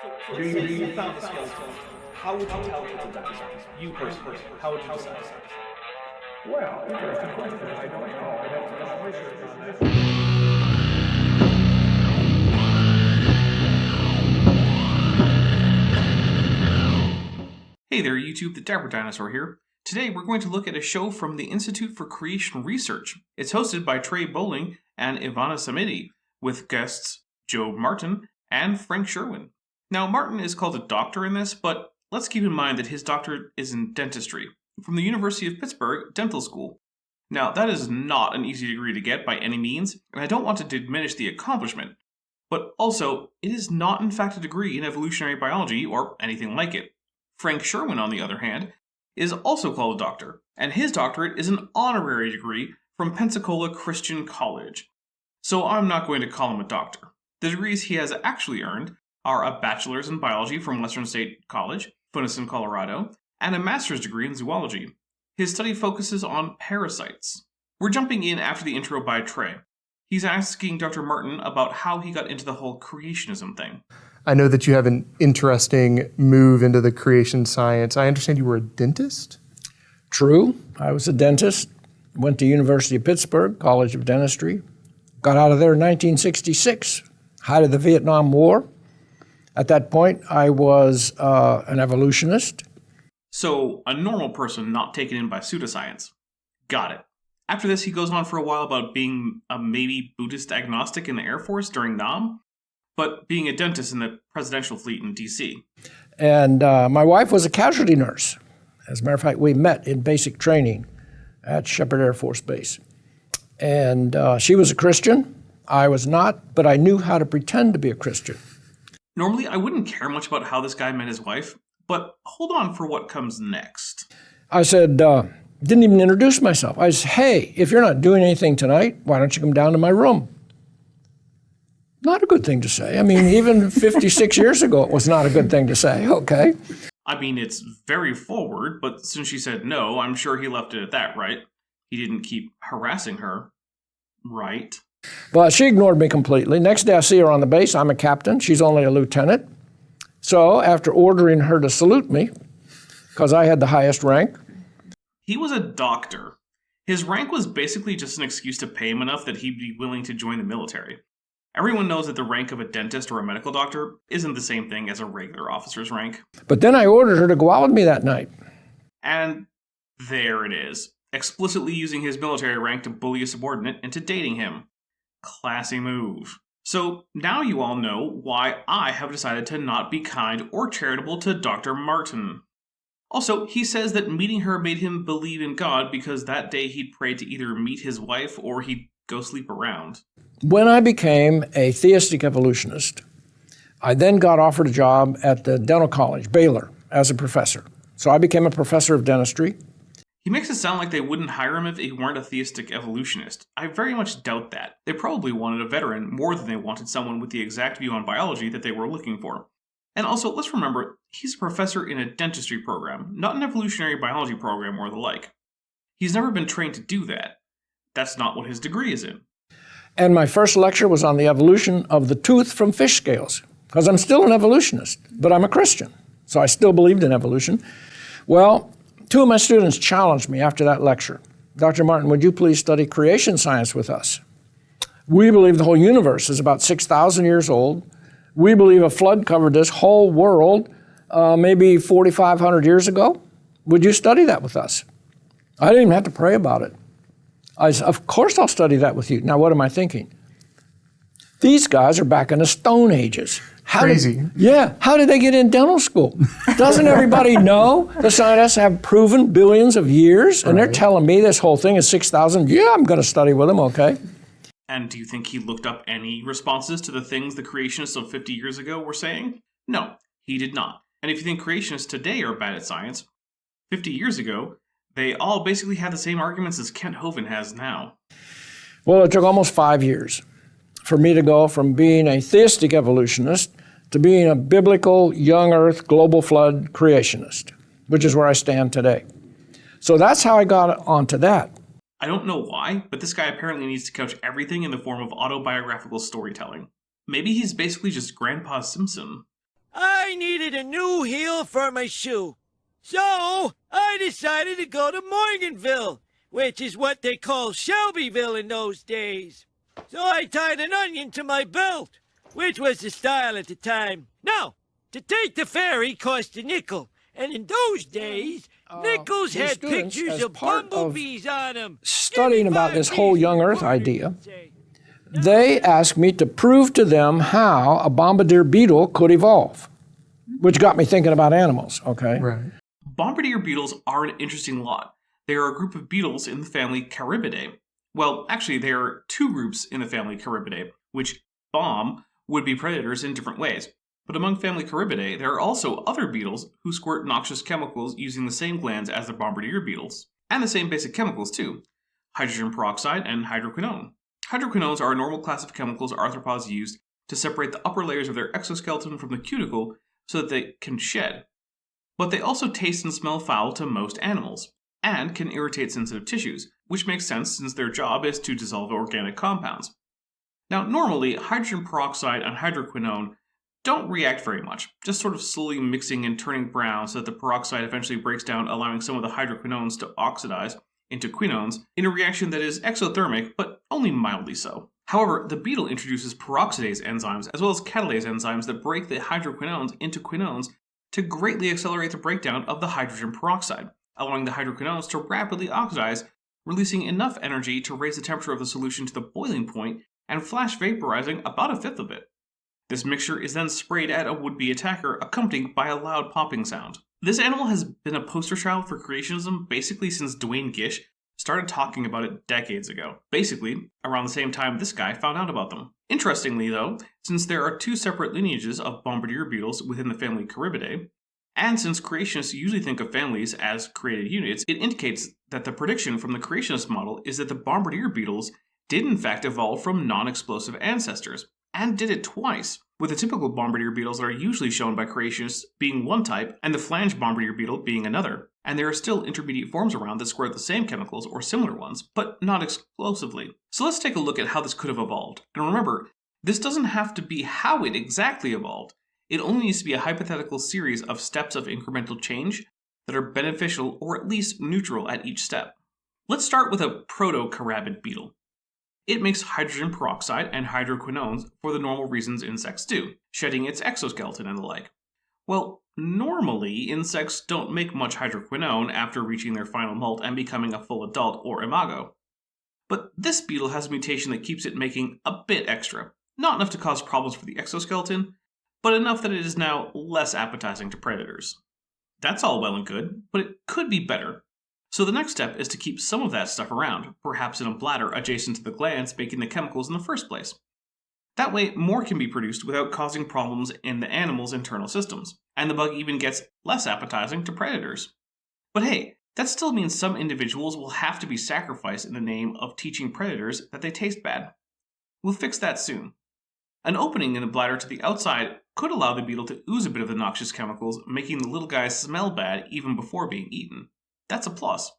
So you found the skeleton. How would you tell it's a dinosaur? You personally, how would you decide? Well, interesting question. I don't know. I'd have to do some research on that. Hey there, YouTube, the Dapper Dinosaur here. Today we're going to look at a show from the Institute for Creation Research. It's hosted by Trey Bowling and Ivana Samiti, with guests Joe Martin and Frank Sherwin. Now, Martin is called a doctor in this, but let's keep in mind that his doctorate is in dentistry, from the University of Pittsburgh Dental School. Now, that is not an easy degree to get by any means, and I don't want to diminish the accomplishment. But also, it is not in fact a degree in evolutionary biology or anything like it. Frank Sherwin, on the other hand, is also called a doctor, and his doctorate is an honorary degree from Pensacola Christian College. So I'm not going to call him a doctor. The degrees he has actually earned are a bachelor's in biology from Western State College, Funnison, Colorado, and a master's degree in zoology. His study focuses on parasites. We're jumping in after the intro by Trey. He's asking Dr. Martin about how he got into the whole creationism thing. I know that you have an interesting move into the creation science. I understand you were a dentist? True. I was a dentist. Went to University of Pittsburgh, College of Dentistry. Got out of there in 1966, height of the Vietnam War. At that point, I was an evolutionist. So, a normal person not taken in by pseudoscience. Got it. After this, he goes on for a while about being a maybe Buddhist agnostic in the Air Force during Nam, but being a dentist in the presidential fleet in D.C. And my wife was a casualty nurse. As a matter of fact, we met in basic training at Shepherd Air Force Base. And she was a Christian. I was not, but I knew how to pretend to be a Christian. Normally, I wouldn't care much about how this guy met his wife, but hold on for what comes next. I said, didn't even introduce myself. I said, hey, if you're not doing anything tonight, why don't you come down to my room? Not a good thing to say. I mean, even 56 years ago, it was not a good thing to say, okay? I mean, it's very forward, but since she said no, I'm sure he left it at that, right? He didn't keep harassing her, right? But she ignored me completely. Next day I see her on the base. I'm a captain. She's only a lieutenant. So after ordering her to salute me, because I had the highest rank. He was a doctor. His rank was basically just an excuse to pay him enough that he'd be willing to join the military. Everyone knows that the rank of a dentist or a medical doctor isn't the same thing as a regular officer's rank. But then I ordered her to go out with me that night. And there it is, explicitly using his military rank to bully a subordinate into dating him. Classy move. So now you all know why I have decided to not be kind or charitable to Dr. Martin. Also, he says that meeting her made him believe in God because that day he'd prayed to either meet his wife or he'd go sleep around. When I became a theistic evolutionist, I then got offered a job at the dental college, Baylor, as a professor. So I became a professor of dentistry. He makes it sound like they wouldn't hire him if he weren't a theistic evolutionist. I very much doubt that. They probably wanted a veteran more than they wanted someone with the exact view on biology that they were looking for. And also, let's remember, he's a professor in a dentistry program, not an evolutionary biology program or the like. He's never been trained to do that. That's not what his degree is in. And my first lecture was on the evolution of the tooth from fish scales, because I'm still an evolutionist, but I'm a Christian, so I still believed in evolution. Well, two of my students challenged me after that lecture. Dr. Martin, would you please study creation science with us? We believe the whole universe is about 6,000 years old. We believe a flood covered this whole world maybe 4,500 years ago. Would you study that with us? I didn't even have to pray about it. I said, of course I'll study that with you. Now, what am I thinking? These guys are back in the Stone Ages. Crazy. How did they get in dental school? Doesn't everybody know the scientists have proven billions of years? And they're telling me this whole thing is 6,000. Yeah, I'm going to study with them, okay. And do you think he looked up any responses to the things the creationists of 50 years ago were saying? No, he did not. And if you think creationists today are bad at science, 50 years ago, they all basically had the same arguments as Kent Hovind has now. Well, it took almost 5 years for me to go from being a theistic evolutionist to being a biblical, young earth, global flood creationist, which is where I stand today. So that's how I got onto that. I don't know why, but this guy apparently needs to couch everything in the form of autobiographical storytelling. Maybe he's basically just Grandpa Simpson. I needed a new heel for my shoe. So I decided to go to Morganville, which is what they call Shelbyville in those days. So I tied an onion to my belt, which was the style at the time. Now, to take the ferry cost a nickel, and in those days, nickels these had students, pictures as of part of bumblebees on them. studying about this whole young Earth idea, they asked me to prove to them how a bombardier beetle could evolve, which got me thinking about animals, okay? Right. Bombardier beetles are an interesting lot. They are a group of beetles in the family Caribidae. Well, actually, there are two groups in the family Caribidae, which bomb would be predators in different ways. But among family Caribidae, there are also other beetles who squirt noxious chemicals using the same glands as the bombardier beetles. And the same basic chemicals, too. Hydrogen peroxide and hydroquinone. Hydroquinones are a normal class of chemicals arthropods use to separate the upper layers of their exoskeleton from the cuticle so that they can shed. But they also taste and smell foul to most animals, and can irritate sensitive tissues, which makes sense since their job is to dissolve organic compounds. Now, normally, hydrogen peroxide and hydroquinone don't react very much, just sort of slowly mixing and turning brown so that the peroxide eventually breaks down, allowing some of the hydroquinones to oxidize into quinones in a reaction that is exothermic, but only mildly so. However, the beetle introduces peroxidase enzymes as well as catalase enzymes that break the hydroquinones into quinones to greatly accelerate the breakdown of the hydrogen peroxide, allowing the hydroquinones to rapidly oxidize, releasing enough energy to raise the temperature of the solution to the boiling point and flash vaporizing about a fifth of it. This mixture is then sprayed at a would-be attacker, accompanied by a loud popping sound. This animal has been a poster child for creationism basically since Duane Gish started talking about it decades ago. Basically, around the same time this guy found out about them. Interestingly though, since there are two separate lineages of bombardier beetles within the family Caribidae, and since creationists usually think of families as created units, it indicates that the prediction from the creationist model is that the bombardier beetles did in fact evolve from non-explosive ancestors, and did it twice, with the typical bombardier beetles that are usually shown by creationists being one type and the flange bombardier beetle being another. And there are still intermediate forms around that squirt the same chemicals or similar ones, but not explosively. So let's take a look at how this could have evolved. And remember, this doesn't have to be how it exactly evolved. It only needs to be a hypothetical series of steps of incremental change that are beneficial or at least neutral at each step. Let's start with a proto-carabid beetle. It makes hydrogen peroxide and hydroquinones for the normal reasons insects do, shedding its exoskeleton and the like. Well, normally insects don't make much hydroquinone after reaching their final molt and becoming a full adult or imago. But this beetle has a mutation that keeps it making a bit extra. Not enough to cause problems for the exoskeleton, but enough that it is now less appetizing to predators. That's all well and good, but it could be better. So the next step is to keep some of that stuff around, perhaps in a bladder adjacent to the glands making the chemicals in the first place. That way, more can be produced without causing problems in the animal's internal systems, and the bug even gets less appetizing to predators. But hey, that still means some individuals will have to be sacrificed in the name of teaching predators that they taste bad. We'll fix that soon. An opening in the bladder to the outside could allow the beetle to ooze a bit of the noxious chemicals, making the little guys smell bad even before being eaten. That's a plus.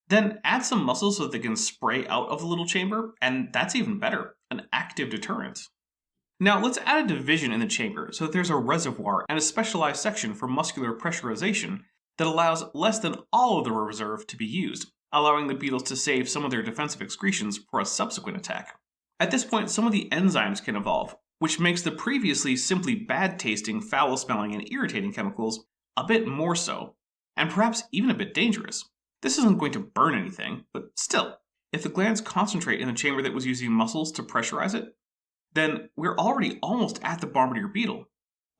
Then add some muscles so that they can spray out of the little chamber, and that's even better, an active deterrent. Now let's add a division in the chamber so that there's a reservoir and a specialized section for muscular pressurization that allows less than all of the reserve to be used, allowing the beetles to save some of their defensive excretions for a subsequent attack. At this point, some of the enzymes can evolve, which makes the previously simply bad-tasting, foul-smelling, and irritating chemicals a bit more so, and perhaps even a bit dangerous. This isn't going to burn anything, but still, if the glands concentrate in the chamber that was using muscles to pressurize it, then we're already almost at the bombardier beetle.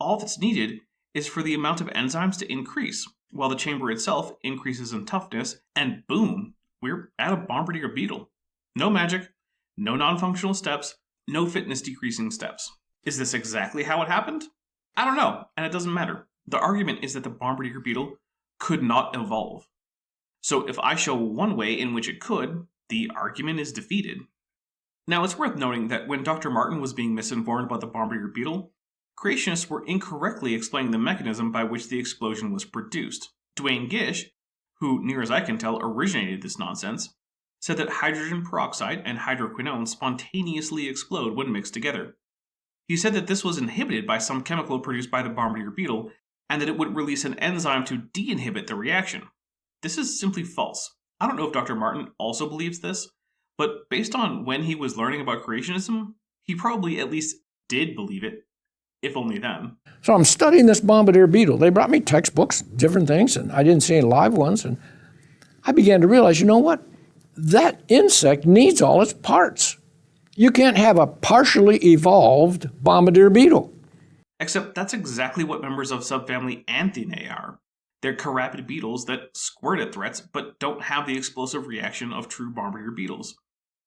All that's needed is for the amount of enzymes to increase, while the chamber itself increases in toughness, and boom, we're at a bombardier beetle. No magic, no non-functional steps, no fitness decreasing steps. Is this exactly how it happened? I don't know, and it doesn't matter. The argument is that the bombardier beetle could not evolve. So if I show one way in which it could, the argument is defeated. Now it's worth noting that when Dr. Martin was being misinformed about the bombardier beetle, creationists were incorrectly explaining the mechanism by which the explosion was produced. Duane Gish, who near as I can tell originated this nonsense, said that hydrogen peroxide and hydroquinone spontaneously explode when mixed together. He said that this was inhibited by some chemical produced by the bombardier beetle, and that it would release an enzyme to de-inhibit the reaction. This is simply false. I don't know if Dr. Martin also believes this, but based on when he was learning about creationism, he probably at least did believe it, if only then. So I'm studying this bombardier beetle. They brought me textbooks, different things, and I didn't see any live ones. And I began to realize, you know what? That insect needs all its parts. You can't have a partially evolved bombardier beetle. Except that's exactly what members of subfamily Anthinae are. They're carapid beetles that squirt at threats, but don't have the explosive reaction of true bombardier beetles.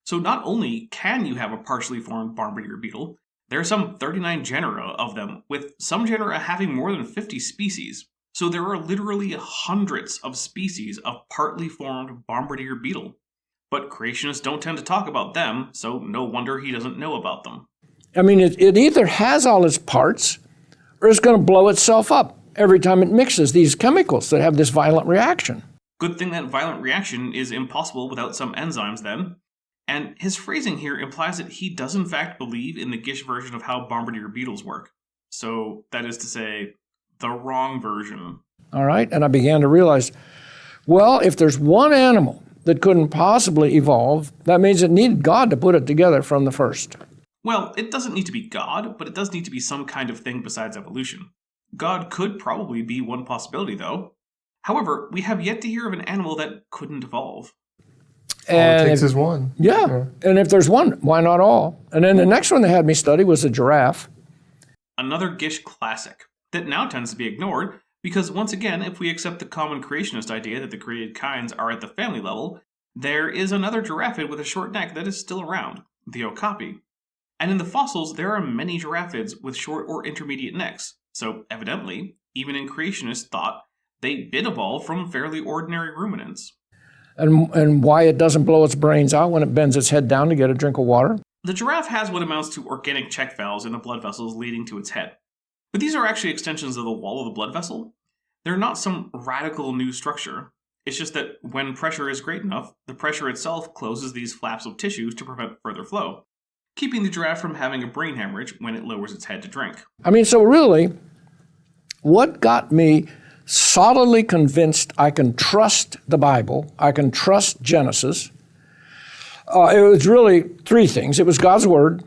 So not only can you have a partially formed bombardier beetle, there are some 39 genera of them, with some genera having more than 50 species. So there are literally hundreds of species of partly formed bombardier beetle. But creationists don't tend to talk about them, so no wonder he doesn't know about them. I mean, it either has all its parts or it's going to blow itself up every time it mixes these chemicals that have this violent reaction. Good thing that violent reaction is impossible without some enzymes then. And his phrasing here implies that he does in fact believe in the Gish version of how bombardier beetles work. So that is to say, the wrong version. All right, and I began to realize, well, if there's one animal that couldn't possibly evolve, that means it needed God to put it together from the first. Well, it doesn't need to be God, but it does need to be some kind of thing besides evolution. God could probably be one possibility, though. However, we have yet to hear of an animal that couldn't evolve. All it takes is one. Yeah, and if there's one, why not all? And then the next one they had me study was a giraffe. Another Gish classic that now tends to be ignored, because once again, if we accept the common creationist idea that the created kinds are at the family level, there is another giraffid with a short neck that is still around, the okapi. And in the fossils, there are many giraffids with short or intermediate necks, so evidently, even in creationist thought, they did evolve from fairly ordinary ruminants. And why it doesn't blow its brains out when it bends its head down to get a drink of water? The giraffe has what amounts to organic check valves in the blood vessels leading to its head. But these are actually extensions of the wall of the blood vessel. They're not some radical new structure. It's just that when pressure is great enough, the pressure itself closes these flaps of tissues to prevent further flow, keeping the giraffe from having a brain hemorrhage when it lowers its head to drink. I mean, so really, what got me solidly convinced I can trust the Bible, I can trust Genesis, it was really three things. It was God's Word,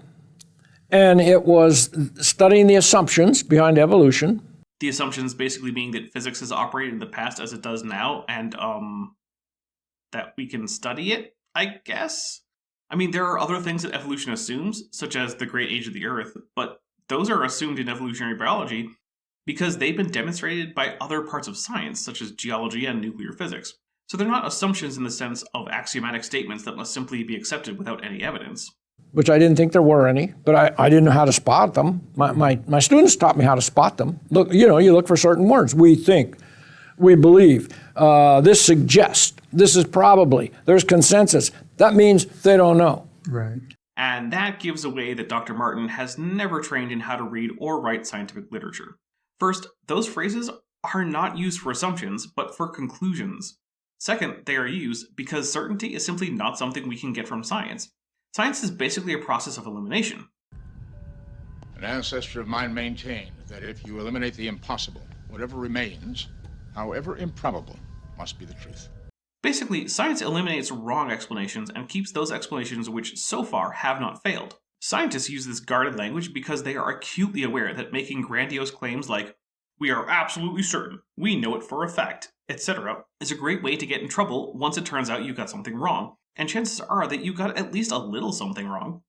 and it was studying the assumptions behind evolution. The assumptions basically being that physics has operated in the past as it does now, and that we can study it, I guess? I mean, there are other things that evolution assumes, such as the great age of the Earth, but those are assumed in evolutionary biology because they've been demonstrated by other parts of science, such as geology and nuclear physics. So they're not assumptions in the sense of axiomatic statements that must simply be accepted without any evidence. Which I didn't think there were any, but I didn't know how to spot them. My students taught me how to spot them. Look, you look for certain words. We think, we believe, this suggests, this is probably, there's consensus. That means they don't know. Right. And that gives away that Dr. Martin has never trained in how to read or write scientific literature. First, those phrases are not used for assumptions, but for conclusions. Second, they are used because certainty is simply not something we can get from science. Science is basically a process of elimination. An ancestor of mine maintained that if you eliminate the impossible, whatever remains, however improbable, must be the truth. Basically, science eliminates wrong explanations and keeps those explanations which so far have not failed. Scientists use this guarded language because they are acutely aware that making grandiose claims like, "We are absolutely certain, we know it for a fact," etc., is a great way to get in trouble once it turns out you got something wrong, and chances are that you got at least a little something wrong.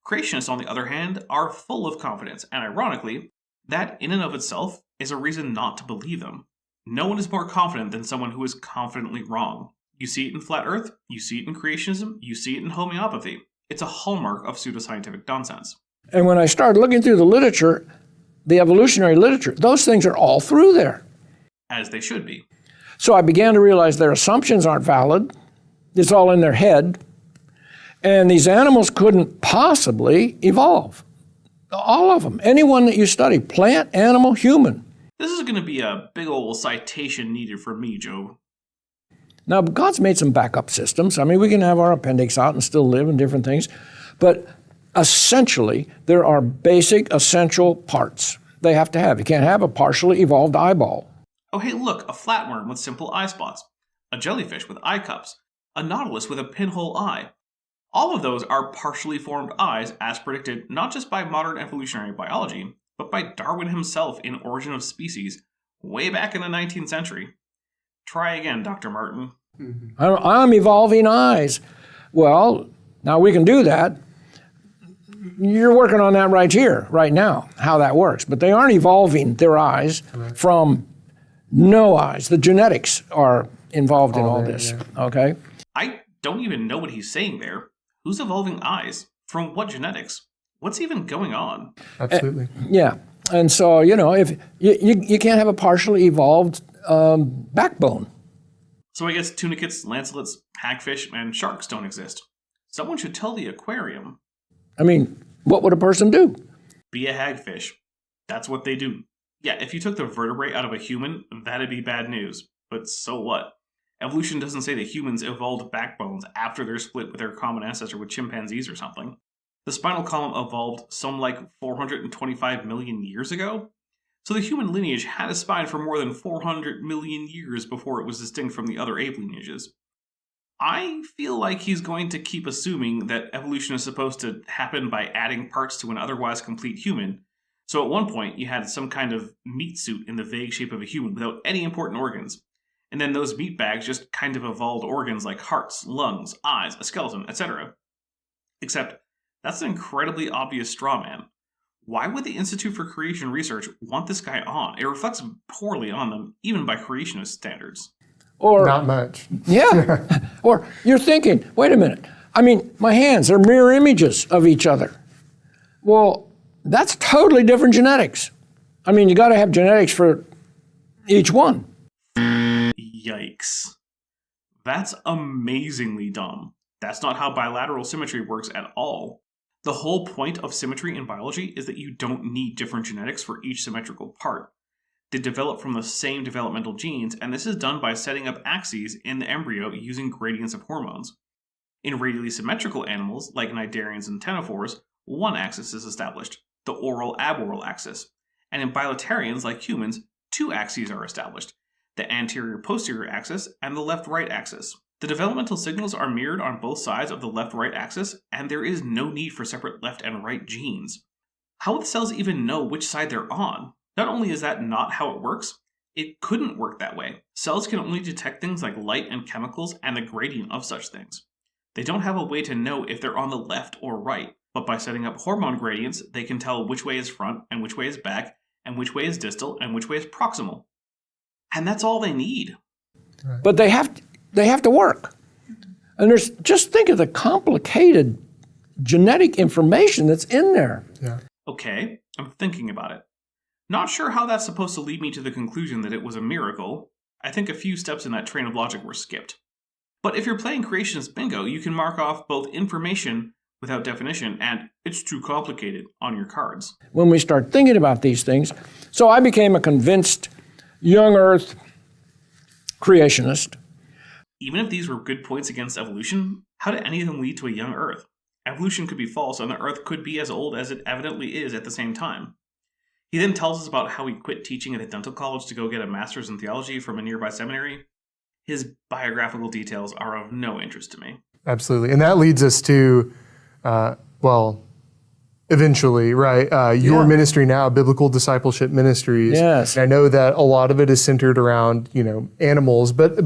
Creationists, on the other hand, are full of confidence, and ironically, that in and of itself is a reason not to believe them. No one is more confident than someone who is confidently wrong. You see it in flat earth, you see it in creationism, you see it in homeopathy. It's a hallmark of pseudoscientific nonsense. And when I started looking through the literature, the evolutionary literature, those things are all through there. As they should be. So I began to realize their assumptions aren't valid. It's all in their head. And these animals couldn't possibly evolve. All of them. Anyone that you study, plant, animal, human. This is going to be a big old citation needed from me, Joe. Now, God's made some backup systems. I mean, we can have our appendix out and still live and different things. But essentially, there are basic essential parts they have to have. You can't have a partially evolved eyeball. Oh hey look, a flatworm with simple eye spots, a jellyfish with eye cups, a nautilus with a pinhole eye. All of those are partially formed eyes as predicted not just by modern evolutionary biology, but by Darwin himself in Origin of Species, way back in the 19th century. Try again, Dr. Martin. I'm evolving eyes. Well, now we can do that. You're working on that right here, right now, how that works. But they aren't evolving their eyes from no eyes. The genetics are involved in all this, okay? I don't even know what he's saying there. Who's evolving eyes? From what genetics? What's even going on? Absolutely. Yeah. And so, if you can't have a partially evolved backbone. So I guess tunicates, lancelets, hagfish, and sharks don't exist. Someone should tell the aquarium. I mean, what would a person do? Be a hagfish. That's what they do. Yeah, if you took the vertebrae out of a human, that'd be bad news. But so what? Evolution doesn't say that humans evolved backbones after they're split with their common ancestor with chimpanzees or something. The spinal column evolved some 425 million years ago. So the human lineage had a spine for more than 400 million years before it was distinct from the other ape lineages. I feel like he's going to keep assuming that evolution is supposed to happen by adding parts to an otherwise complete human. So at one point, you had some kind of meat suit in the vague shape of a human without any important organs. And then those meat bags just kind of evolved organs like hearts, lungs, eyes, a skeleton, etc. Except, that's an incredibly obvious straw man. Why would the Institute for Creation Research want this guy on? It reflects poorly on them, even by creationist standards. Or Not much. Yeah. Or you're thinking, wait a minute. I mean, my hands are mirror images of each other. Well, that's totally different genetics. I mean, you got to have genetics for each one. Yikes. That's amazingly dumb. That's not how bilateral symmetry works at all. The whole point of symmetry in biology is that you don't need different genetics for each symmetrical part. They develop from the same developmental genes, and this is done by setting up axes in the embryo using gradients of hormones. In radially symmetrical animals, like cnidarians and ctenophores, one axis is established, the oral-aboral axis. And in bilaterians, like humans, two axes are established, the anterior-posterior axis and the left-right axis. The developmental signals are mirrored on both sides of the left-right axis, and there is no need for separate left and right genes. How would the cells even know which side they're on? Not only is that not how it works, it couldn't work that way. Cells can only detect things like light and chemicals and the gradient of such things. They don't have a way to know if they're on the left or right, but by setting up hormone gradients, they can tell which way is front and which way is back, and which way is distal and which way is proximal. And that's all they need. But they have to work. And just think of the complicated genetic information that's in there. Yeah. Okay, I'm thinking about it. Not sure how that's supposed to lead me to the conclusion that it was a miracle. I think a few steps in that train of logic were skipped. But if you're playing creationist bingo, you can mark off both information without definition and it's too complicated on your cards. When we start thinking about these things, so I became a convinced young Earth creationist. Even if these were good points against evolution, how did any of them lead to a young Earth? Evolution could be false and the Earth could be as old as it evidently is at the same time. He then tells us about how he quit teaching at a dental college to go get a master's in theology from a nearby seminary. His biographical details are of no interest to me. Absolutely. And that leads us to, eventually, right? Your ministry now, Biblical Discipleship Ministries. Yes. And I know that a lot of it is centered around, animals, but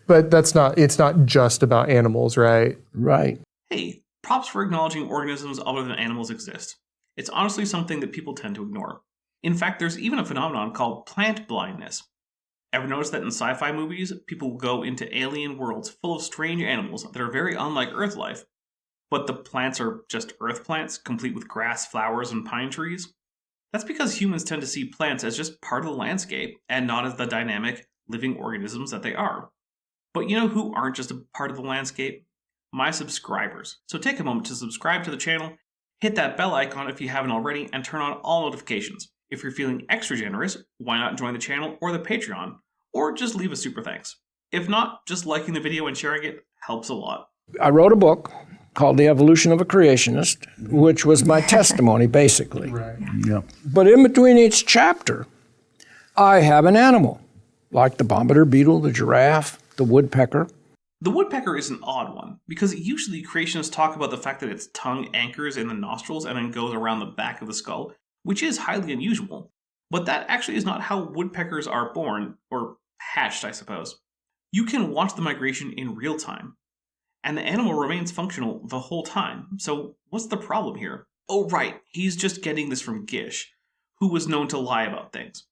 it's not just about animals, right? Right. Hey, props for acknowledging organisms other than animals exist. It's honestly something that people tend to ignore. In fact, there's even a phenomenon called plant blindness. Ever notice that in sci-fi movies, people will go into alien worlds full of strange animals that are very unlike Earth life, but the plants are just Earth plants, complete with grass, flowers, and pine trees? That's because humans tend to see plants as just part of the landscape, and not as the dynamic, living organisms that they are. But you know who aren't just a part of the landscape? My subscribers. So take a moment to subscribe to the channel, hit that bell icon if you haven't already, and turn on all notifications. If you're feeling extra generous, why not join the channel or the Patreon, or just leave a super thanks. If not, just liking the video and sharing it helps a lot. I wrote a book called The Evolution of a Creationist, which was my testimony, basically. Right. Yeah. But in between each chapter, I have an animal, like the bombardier beetle, the giraffe, the woodpecker. The woodpecker is an odd one, because usually creationists talk about the fact that its tongue anchors in the nostrils and then goes around the back of the skull, which is highly unusual. But that actually is not how woodpeckers are born, or hatched, I suppose. You can watch the migration in real time, and the animal remains functional the whole time. So what's the problem here? Oh right, he's just getting this from Gish, who was known to lie about things.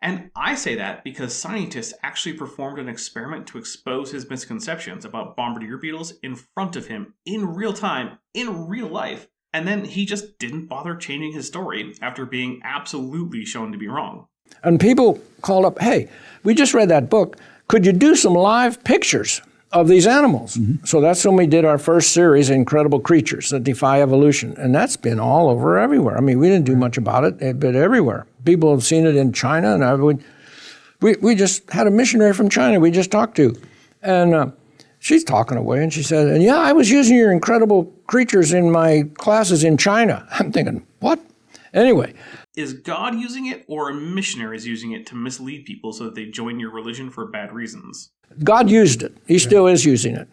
And I say that because scientists actually performed an experiment to expose his misconceptions about bombardier beetles in front of him in real time, in real life. And then he just didn't bother changing his story after being absolutely shown to be wrong. And people called up, hey, we just read that book. Could you do some live pictures of these animals? Mm-hmm. So that's when we did our first series, Incredible Creatures that Defy Evolution. And that's been all over everywhere. I mean, we didn't do much about it, but everywhere. People have seen it in China, and we just had a missionary from China we just talked to. And she's talking away, and she said, and yeah, I was using your Incredible Creatures in my classes in China. I'm thinking, what? Anyway. Is God using it, or are missionaries using it to mislead people so that they join your religion for bad reasons? God used it. He still is using it.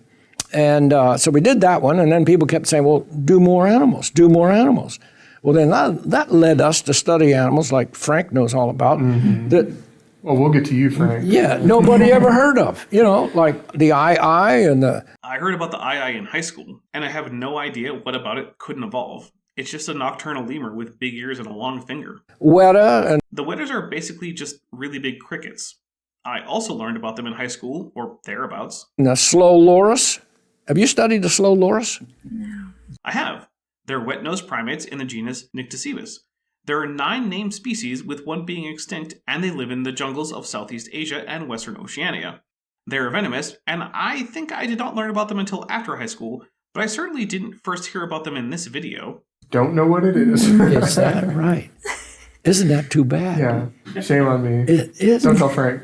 And so we did that one, and then people kept saying, well, do more animals, do more animals. Well, then that led us to study animals like Frank knows all about. Mm-hmm. That, well, we'll get to you, Frank. Yeah, nobody ever heard of. You know, like the eye and the... I heard about the eye in high school, and I have no idea what about it couldn't evolve. It's just a nocturnal lemur with big ears and a long finger. Weta and... The wetas are basically just really big crickets. I also learned about them in high school, or thereabouts. And the slow loris. Have you studied the slow loris? No. I have. They're wet-nosed primates in the genus Nycticebus. There are 9 named species, with one being extinct, and they live in the jungles of Southeast Asia and Western Oceania. They're venomous, and I think I did not learn about them until after high school, but I certainly didn't first hear about them in this video. Don't know what it is. Is that right? Isn't that too bad? Yeah, shame on me. It is. Don't tell Frank.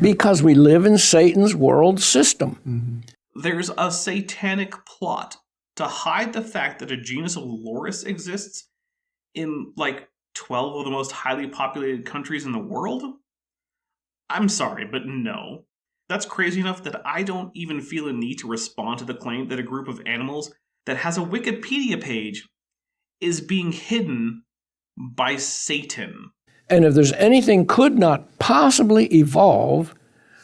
Because we live in Satan's world system. Mm-hmm. There's a satanic plot to hide the fact that a genus of loris exists in, 12 of the most highly populated countries in the world? I'm sorry, but no. That's crazy enough that I don't even feel a need to respond to the claim that a group of animals that has a Wikipedia page is being hidden by Satan. And if there's anything could not possibly evolve,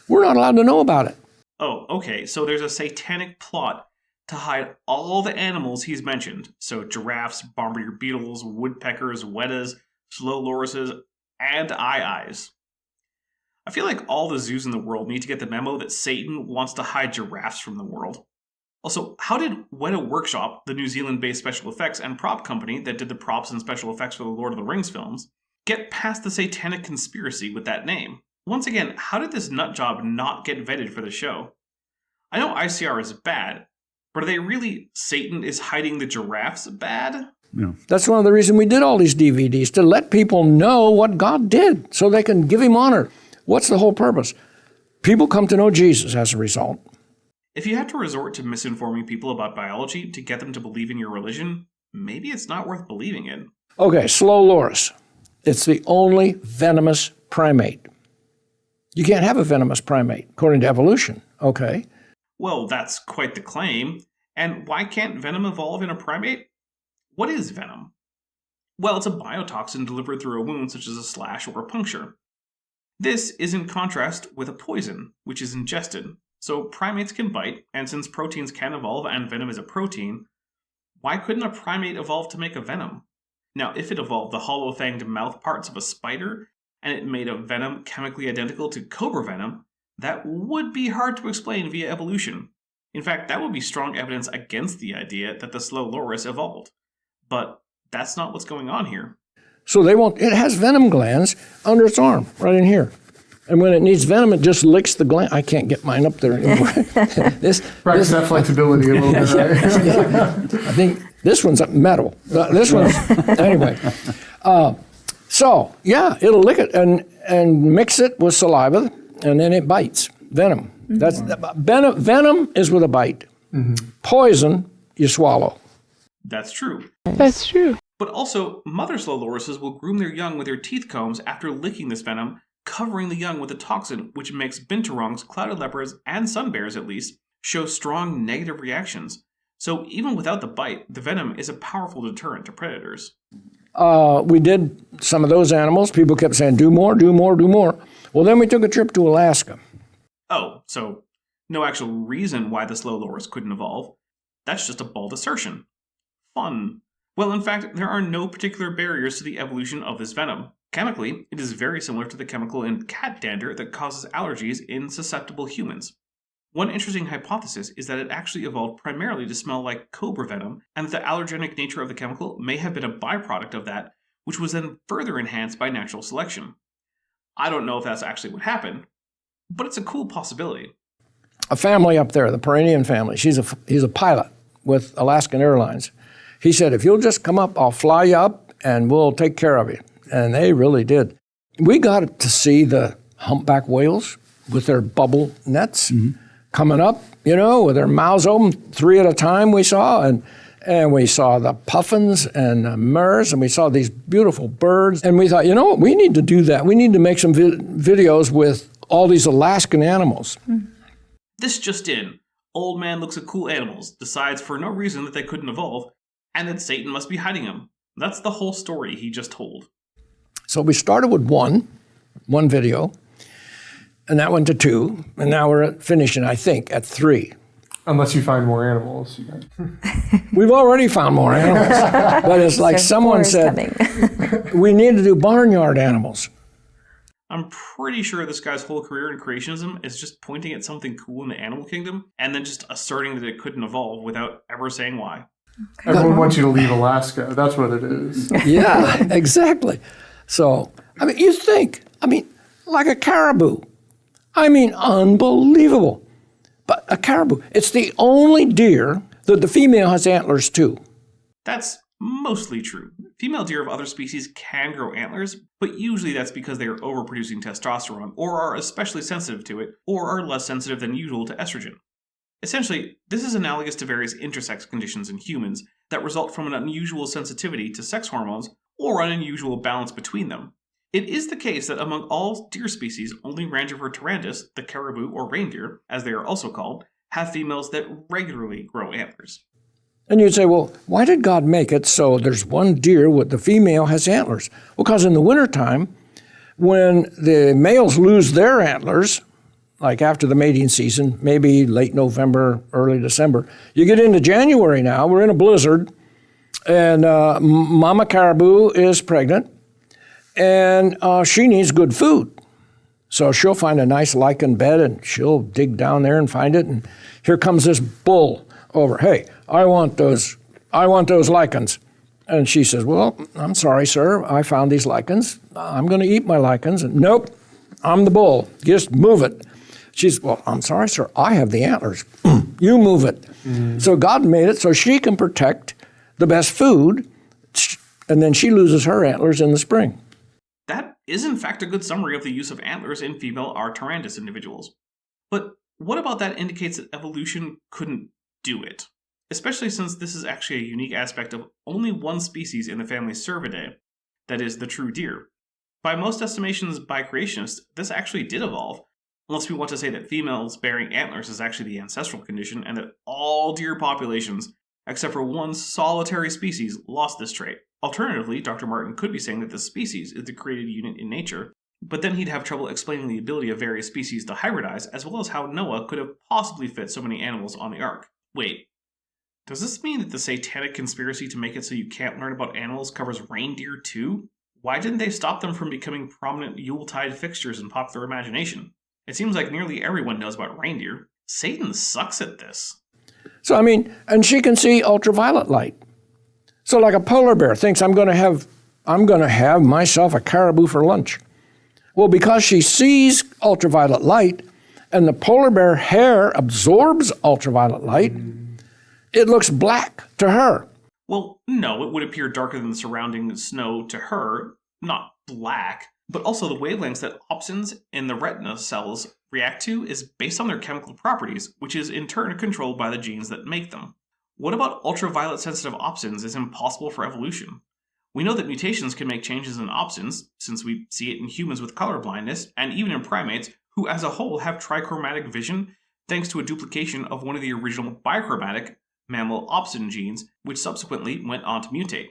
we're not allowed to know about it. Oh, okay, so there's a satanic plot to hide all the animals he's mentioned. So giraffes, bombardier beetles, woodpeckers, wetas, slow lorises, and eyes. I feel like all the zoos in the world need to get the memo that Satan wants to hide giraffes from the world. Also, how did Weta Workshop, the New Zealand-based special effects and prop company that did the props and special effects for the Lord of the Rings films, get past the satanic conspiracy with that name? Once again, how did this nutjob not get vetted for the show? I know ICR is bad, but are they really Satan is hiding the giraffes bad? No. That's one of the reasons we did all these DVDs, to let people know what God did so they can give him honor. What's the whole purpose? People come to know Jesus as a result. If you have to resort to misinforming people about biology to get them to believe in your religion, maybe it's not worth believing in. Okay, slow loris. It's the only venomous primate. You can't have a venomous primate, according to evolution. Okay. Well, that's quite the claim. And why can't venom evolve in a primate? What is venom? Well, it's a biotoxin delivered through a wound, such as a slash or a puncture. This is in contrast with a poison, which is ingested. So primates can bite, and since proteins can evolve and venom is a protein, why couldn't a primate evolve to make a venom? Now, if it evolved the hollow-fanged mouth parts of a spider, and it made a venom chemically identical to cobra venom, that would be hard to explain via evolution. In fact, that would be strong evidence against the idea that the slow loris evolved. But that's not what's going on here. So it has venom glands under its arm, right in here. And when it needs venom, it just licks the gland. I can't get mine up there anymore. Practice that flexibility a little bit, right? I think this one's metal. This one's, anyway. So, yeah, it'll lick it and mix it with saliva, and then it bites. Venom. Venom is with a bite. Poison, you swallow. That's true. That's true. But also, mother slow lorises will groom their young with their teeth combs after licking this venom, covering the young with a toxin which makes binturongs, clouded leopards, and sun bears at least, show strong negative reactions. So even without the bite, the venom is a powerful deterrent to predators. We did some of those animals. People kept saying, do more, do more, do more. Well, then we took a trip to Alaska. Oh, so no actual reason why the slow loris couldn't evolve. That's just a bald assertion. Fun. Well, in fact, there are no particular barriers to the evolution of this venom. Chemically, it is very similar to the chemical in cat dander that causes allergies in susceptible humans. One interesting hypothesis is that it actually evolved primarily to smell like cobra venom, and that the allergenic nature of the chemical may have been a byproduct of that, which was then further enhanced by natural selection. I don't know if that's actually what happened, but it's a cool possibility. A family up there, the Peranian family, he's a pilot with Alaskan Airlines. He said, if you'll just come up, I'll fly you up and we'll take care of you. And they really did. We got to see the humpback whales with their bubble nets coming up, with their mouths open, 3 at a time we saw. And we saw the puffins and murres, and we saw these beautiful birds. And we thought, you know what, we need to do that. We need to make some videos with all these Alaskan animals. This just in. Old man looks at cool animals, decides for no reason that they couldn't evolve, and that Satan must be hiding them. That's the whole story he just told. So we started with one video, and that went to 2, and now we're finishing, I think, at 3. Unless you find more animals. We've already found more animals. But it's like someone said, we need to do barnyard animals. I'm pretty sure this guy's whole career in creationism is just pointing at something cool in the animal kingdom and then just asserting that it couldn't evolve without ever saying why. Okay. Everyone wants you to leave Alaska. That's what it is. Yeah, exactly. So, you think, like a caribou. Unbelievable. But a caribou, it's the only deer that the female has antlers too. That's mostly true. Female deer of other species can grow antlers, but usually that's because they are overproducing testosterone, or are especially sensitive to it, or are less sensitive than usual to estrogen. Essentially, this is analogous to various intersex conditions in humans that result from an unusual sensitivity to sex hormones or an unusual balance between them. It is the case that among all deer species, only Rangifer tarandus, the caribou or reindeer, as they are also called, have females that regularly grow antlers. And you'd say, well, why did God make it so there's one deer with the female has antlers? Well, because in the wintertime, when the males lose their antlers, like after the mating season, maybe late November, early December, you get into January now, we're in a blizzard, and Mama Caribou is pregnant, and she needs good food. So she'll find a nice lichen bed, and she'll dig down there and find it, and here comes this bull over. Hey, I want those lichens. And she says, well, I'm sorry, sir. I found these lichens. I'm going to eat my lichens. And nope, I'm the bull. Just move it. She says, well, I'm sorry, sir. I have the antlers. You move it. So God made it so she can protect the best food, and then she loses her antlers in the spring. That is in fact a good summary of the use of antlers in female R. tarandus individuals. But what about that indicates that evolution couldn't do it? Especially since this is actually a unique aspect of only one species in the family Cervidae, that is, the true deer. By most estimations by creationists, this actually did evolve, unless we want to say that females bearing antlers is actually the ancestral condition and that all deer populations, except for one solitary species, lost this trait. Alternatively, Dr. Martin could be saying that the species is the created unit in nature, but then he'd have trouble explaining the ability of various species to hybridize, as well as how Noah could have possibly fit so many animals on the ark. Wait, does this mean that the satanic conspiracy to make it so you can't learn about animals covers reindeer too? Why didn't they stop them from becoming prominent Yuletide fixtures in popular imagination? It seems like nearly everyone knows about reindeer. Satan sucks at this. So, and she can see ultraviolet light. So like a polar bear thinks I'm going to have myself a caribou for lunch. Well, because she sees ultraviolet light and the polar bear hair absorbs ultraviolet light, it looks black to her. Well, no, it would appear darker than the surrounding snow to her. not black, but also the wavelengths that opsins in the retina cells react to is based on their chemical properties, which is in turn controlled by the genes that make them. What about ultraviolet sensitive opsins is impossible for evolution? We know that mutations can make changes in opsins, since we see it in humans with color blindness, and even in primates, who as a whole have trichromatic vision thanks to a duplication of one of the original bichromatic mammal opsin genes, which subsequently went on to mutate.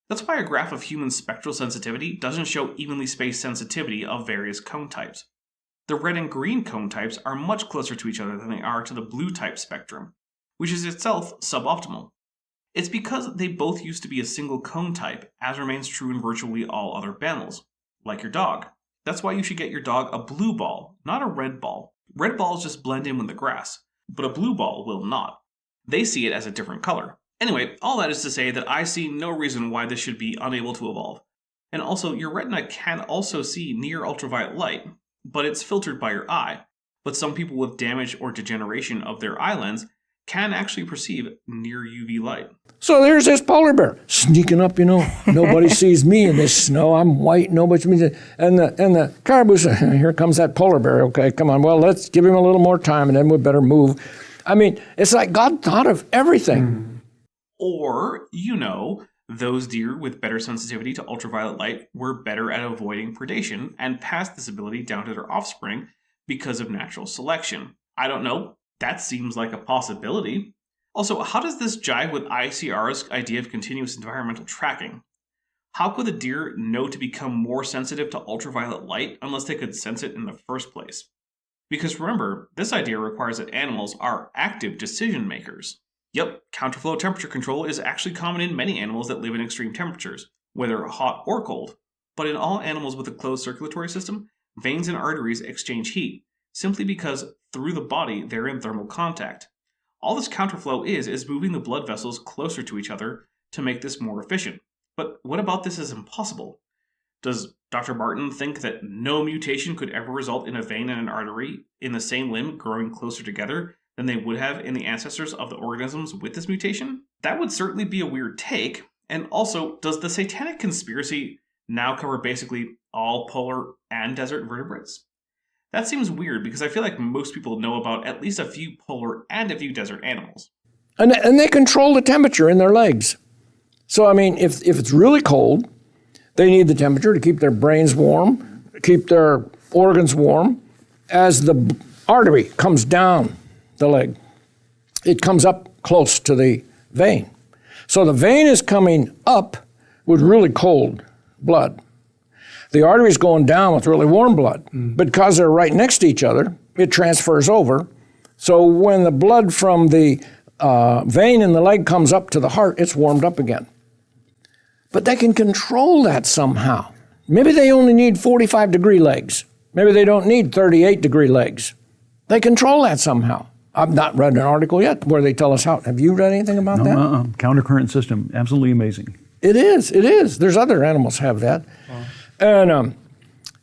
That's why a graph of human spectral sensitivity doesn't show evenly spaced sensitivity of various cone types. The red and green cone types are much closer to each other than they are to the blue type spectrum, which is itself suboptimal. It's because they both used to be a single cone type, as remains true in virtually all other mammals, like your dog. That's why you should get your dog a blue ball, not a red ball. Red balls just blend in with the grass, but a blue ball will not. They see it as a different color. Anyway, all that is to say that I see no reason why this should be unable to evolve. And also, your retina can also see near ultraviolet light, but it's filtered by your eye. But some people with damage or degeneration of their eye lens can actually perceive near UV light. So there's this polar bear sneaking up, nobody sees me in this snow. I'm white, nobody sees me. And the caribou says, here comes that polar bear. Okay, come on, well, let's give him a little more time and then we better move. I mean, it's like God thought of everything. Or, those deer with better sensitivity to ultraviolet light were better at avoiding predation and passed this ability down to their offspring because of natural selection. I don't know. That seems like a possibility. Also, how does this jive with ICR's idea of continuous environmental tracking? How could the deer know to become more sensitive to ultraviolet light unless they could sense it in the first place? Because remember, this idea requires that animals are active decision makers. Yep, counterflow temperature control is actually common in many animals that live in extreme temperatures, whether hot or cold. But in all animals with a closed circulatory system, veins and arteries exchange heat, simply because through the body they're in thermal contact. All this counterflow is moving the blood vessels closer to each other to make this more efficient. But what about this is impossible? Does Dr. Martin think that no mutation could ever result in a vein and an artery in the same limb growing closer together than they would have in the ancestors of the organisms with this mutation? That would certainly be a weird take. And also, does the satanic conspiracy now cover basically all polar and desert vertebrates? That seems weird because I feel like most people know about at least a few polar and a few desert animals. And they control the temperature in their legs. So, I mean, if it's really cold, they need the temperature to keep their brains warm, keep their organs warm. As the artery comes down the leg, it comes up close to the vein. So the vein is coming up with really cold blood. The artery is going down with really warm blood. But because they're right next to each other, it transfers over. So when the blood from the vein in the leg comes up to the heart, it's warmed up again. But they can control that somehow. Maybe they only need 45-degree legs. Maybe they don't need 38-degree legs. They control that somehow. I've not read an article yet where they tell us how. Have you read anything about that? Countercurrent system, absolutely amazing. It is. There's other animals have that. And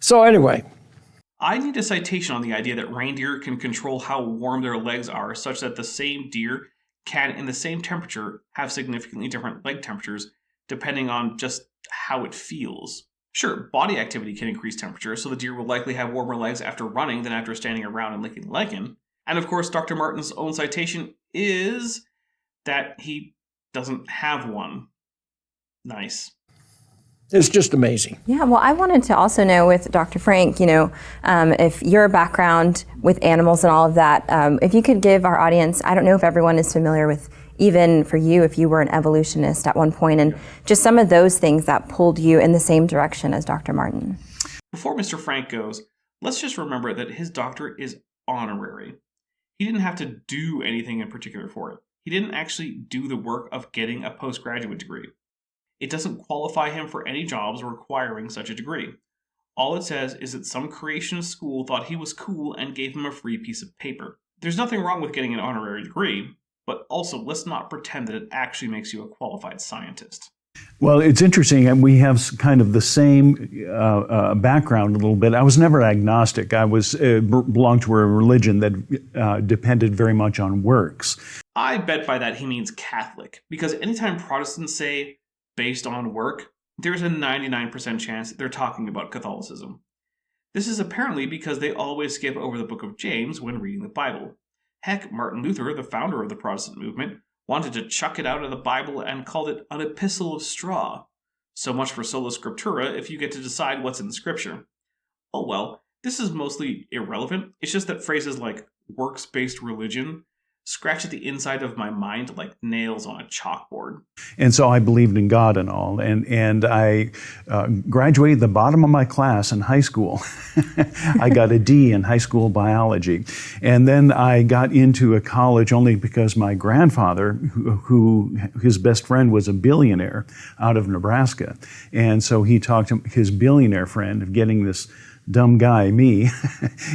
so anyway. I need a citation on the idea that reindeer can control how warm their legs are such that the same deer can, in the same temperature, have significantly different leg temperatures depending on just how it feels. Sure, body activity can increase temperature, so the deer will likely have warmer legs after running than after standing around and licking lichen. And of course, Dr. Martin's own citation is that he doesn't have one. Nice. It's just amazing. Yeah, well, I wanted to also know with Dr. Frank, if your background with animals and all of that, if you could give our audience, I don't know if everyone is familiar with, even for you, if you were an evolutionist at one point, and just some of those things that pulled you in the same direction as Dr. Martin. Before Mr. Frank goes, let's just remember that his doctorate is honorary. He didn't have to do anything in particular for it. He didn't actually do the work of getting a postgraduate degree. It doesn't qualify him for any jobs requiring such a degree. All it says is that some creationist school thought he was cool and gave him a free piece of paper. There's nothing wrong with getting an honorary degree, but also let's not pretend that it actually makes you a qualified scientist. Well, it's interesting, and we have kind of the same background a little bit. I was never agnostic. I was belonged to a religion that depended very much on works. I bet by that he means Catholic, because anytime Protestants say based on work, there's a 99% chance they're talking about Catholicism. This is apparently because they always skip over the book of James when reading the Bible. Heck, Martin Luther, the founder of the Protestant movement, wanted to chuck it out of the Bible and called it an epistle of straw. So much for sola scriptura if you get to decide what's in the scripture. Oh well, this is mostly irrelevant. It's just that phrases like works-based religion scratch at the inside of my mind like nails on a chalkboard. And so I believed in God and all. And I graduated the bottom of my class in high school. I got a D in high school biology. And then I got into a college only because my grandfather, who his best friend was a billionaire out of Nebraska. And so he talked to his billionaire friend of getting this dumb guy, me,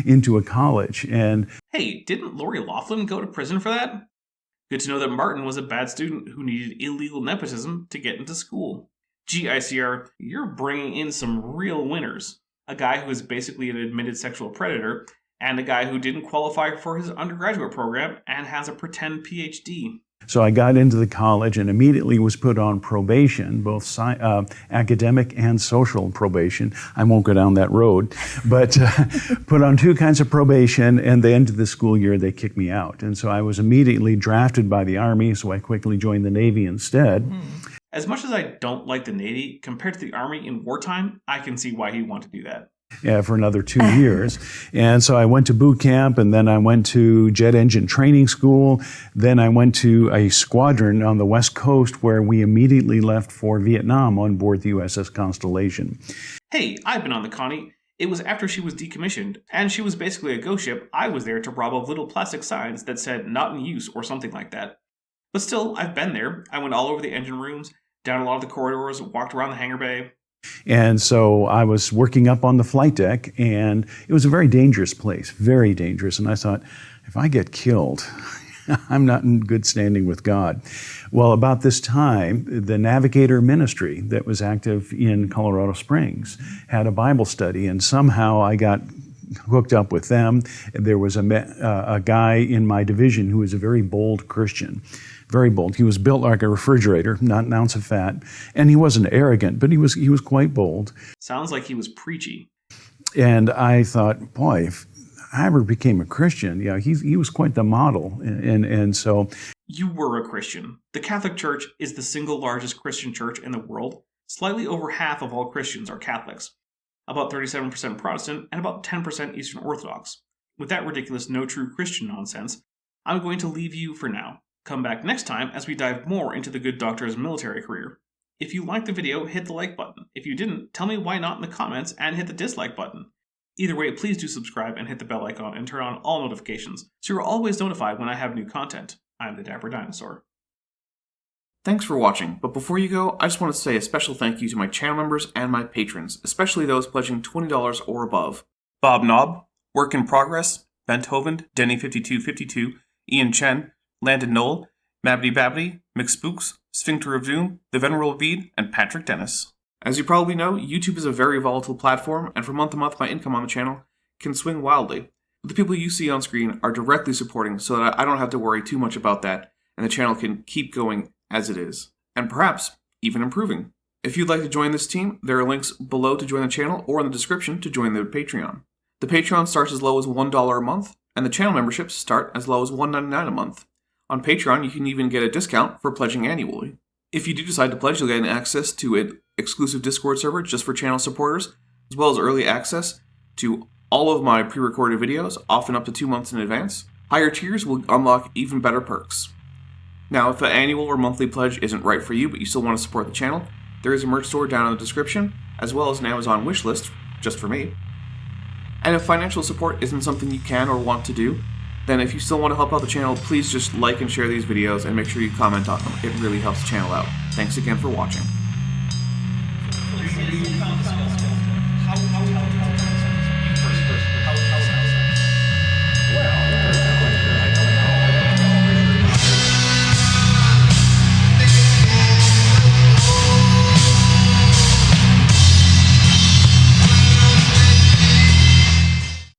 into a college. And hey, didn't Lori Loughlin go to prison for that? Good to know that Martin was a bad student who needed illegal nepotism to get into school. Gee, ICR, you're bringing in some real winners. A guy who is basically an admitted sexual predator, and a guy who didn't qualify for his undergraduate program and has a pretend PhD. So I got into the college and immediately was put on probation, both academic and social probation. I won't go down that road, but put on two kinds of probation, and the end of the school year, they kicked me out. And so I was immediately drafted by the Army, so I quickly joined the Navy instead. As much as I don't like the Navy, compared to the Army in wartime, I can see why he'd want to do that. Yeah, for another 2 years. And so I went to boot camp, and then I went to jet engine training school. Then I went to a squadron on the West Coast where we immediately left for Vietnam on board the USS Constellation. Hey, I've been on the Connie. It was after she was decommissioned, and she was basically a ghost ship. I was there to rob of little plastic signs that said not in use or something like that. But still, I've been there. I went all over the engine rooms, down a lot of the corridors, walked around the hangar bay. And so I was working up on the flight deck, and it was a very dangerous place, very dangerous. And I thought, if I get killed, I'm not in good standing with God. Well, about this time, the Navigator Ministry that was active in Colorado Springs had a Bible study, and somehow I got hooked up with them. There was a guy in my division who was a very bold Christian. Very bold. He was built like a refrigerator, not an ounce of fat. And he wasn't arrogant, but he was quite bold. Sounds like he was preachy. And I thought, boy, if I ever became a Christian, yeah, he was quite the model. And so... You were a Christian. The Catholic Church is the single largest Christian church in the world. Slightly over half of all Christians are Catholics. About 37% Protestant and about 10% Eastern Orthodox. With that ridiculous no true Christian nonsense, I'm going to leave you for now. Come back next time as we dive more into the good doctor's military career. If you liked the video, hit the like button. If you didn't, tell me why not in the comments and hit the dislike button. Either way, please do subscribe and hit the bell icon and turn on all notifications so you're always notified when I have new content. I'm the Dapper Dinosaur. Thanks for watching, but before you go, I just want to say a special thank you to my channel members and my patrons, especially those pledging $20 or above. Bob Knob, Work in Progress, Benthoven, Denny5252, Ian Chen, Landon Knoll, Mabbity Babbity, McSpooks, Sphincter of Doom, The Venerable Bede, and Patrick Dennis. As you probably know, YouTube is a very volatile platform, and from month to month my income on the channel can swing wildly. But the people you see on screen are directly supporting so that I don't have to worry too much about that, and the channel can keep going as it is, and perhaps even improving. If you'd like to join this team, there are links below to join the channel or in the description to join the Patreon. The Patreon starts as low as $1 a month, and the channel memberships start as low as $1.99 a month. On Patreon, you can even get a discount for pledging annually. If you do decide to pledge, you'll get access to an exclusive Discord server just for channel supporters, as well as early access to all of my pre-recorded videos, often up to 2 months in advance. Higher tiers will unlock even better perks. Now, if an annual or monthly pledge isn't right for you, but you still want to support the channel, there is a merch store down in the description, as well as an Amazon wishlist, just for me. And if financial support isn't something you can or want to do, then if you still want to help out the channel, please just like and share these videos and make sure you comment on them. It really helps the channel out. Thanks again for watching.